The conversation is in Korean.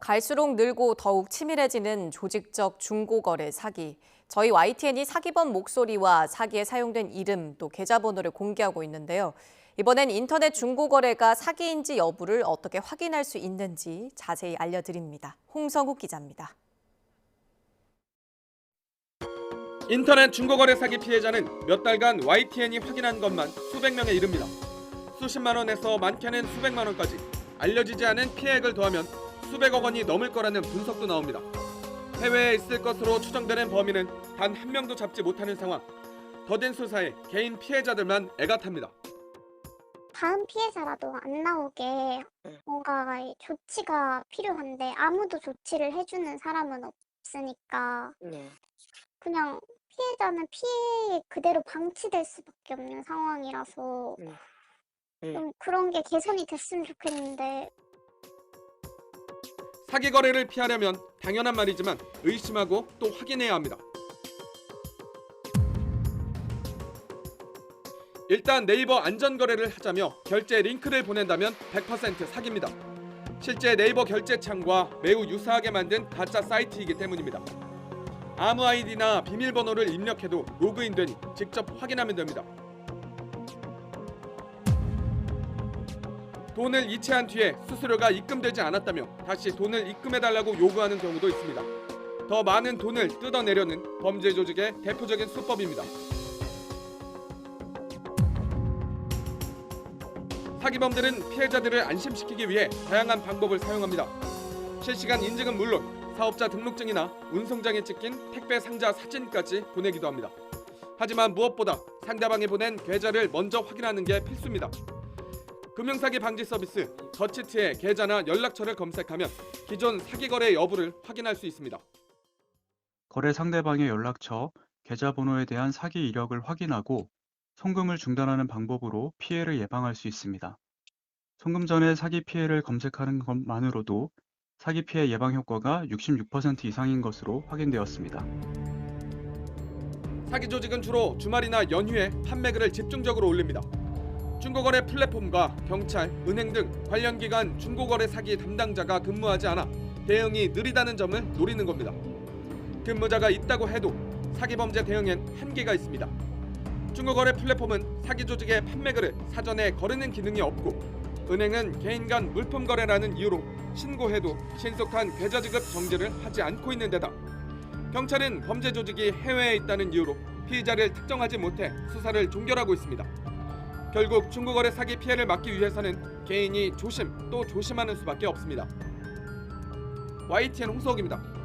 갈수록 늘고 더욱 치밀해지는 조직적 중고거래 사기. 저희 YTN이 사기범 목소리와 사기에 사용된 이름 또 계좌번호를 공개하고 있는데요. 이번엔 인터넷 중고거래가 사기인지 여부를 어떻게 확인할 수 있는지 자세히 알려드립니다. 홍성욱 기자입니다. 인터넷 중고거래 사기 피해자는 몇 달간 YTN이 확인한 것만 수백 명에 이릅니다. 수십만 원에서 많게는 수백만 원까지 알려지지 않은 피해액을 더하면 수백억 원이 넘을 거라는 분석도 나옵니다. 해외에 있을 것으로 추정되는 범인은 단 한 명도 잡지 못하는 상황. 더딘 수사에 개인 피해자들만 애가 탑니다. 다음 피해자라도 안 나오게 뭔가 조치가 필요한데 아무도 조치를 해주는 사람은 없으니까 그냥 피해자는 피해 그대로 방치될 수밖에 없는 상황이라서 좀 그런 게 개선이 됐으면 좋겠는데. 사기 거래를 피하려면 당연한 말이지만 의심하고 또 확인해야 합니다. 일단 네이버 안전거래를 하자며 결제 링크를 보낸다면 100% 사기입니다. 실제 네이버 결제창과 매우 유사하게 만든 가짜 사이트이기 때문입니다. 아무 아이디나 비밀번호를 입력해도 로그인되니 직접 확인하면 됩니다. 돈을 이체한 뒤에 수수료가 입금되지 않았다며 다시 돈을 입금해달라고 요구하는 경우도 있습니다. 더 많은 돈을 뜯어내려는 범죄 조직의 대표적인 수법입니다. 사기범들은 피해자들을 안심시키기 위해 다양한 방법을 사용합니다. 실시간 인증은 물론 사업자 등록증이나 운송장에 찍힌 택배 상자 사진까지 보내기도 합니다. 하지만 무엇보다 상대방이 보낸 계좌를 먼저 확인하는 게 필수입니다. 금융사기 방지 서비스 더치트의 계좌나 연락처를 검색하면 기존 사기 거래 여부를 확인할 수 있습니다. 거래 상대방의 연락처, 계좌번호에 대한 사기 이력을 확인하고 송금을 중단하는 방법으로 피해를 예방할 수 있습니다. 송금 전에 사기 피해를 검색하는 것만으로도 사기 피해 예방 효과가 66% 이상인 것으로 확인되었습니다. 사기 조직은 주로 주말이나 연휴에 판매글을 집중적으로 올립니다. 중고거래 플랫폼과 경찰, 은행 등 관련 기관 중고거래 사기 담당자가 근무하지 않아 대응이 느리다는 점을 노리는 겁니다. 근무자가 있다고 해도 사기범죄 대응엔 한계가 있습니다. 중고거래 플랫폼은 사기 조직의 판매글을 사전에 거르는 기능이 없고 은행은 개인 간 물품 거래라는 이유로 신고해도 신속한 계좌 지급 정지를 하지 않고 있는 데다 경찰은 범죄 조직이 해외에 있다는 이유로 피의자를 특정하지 못해 수사를 종결하고 있습니다. 결국 중고거래 사기 피해를 막기 위해서는 개인이 조심 또 조심하는 수밖에 없습니다. YTN 홍석입니다.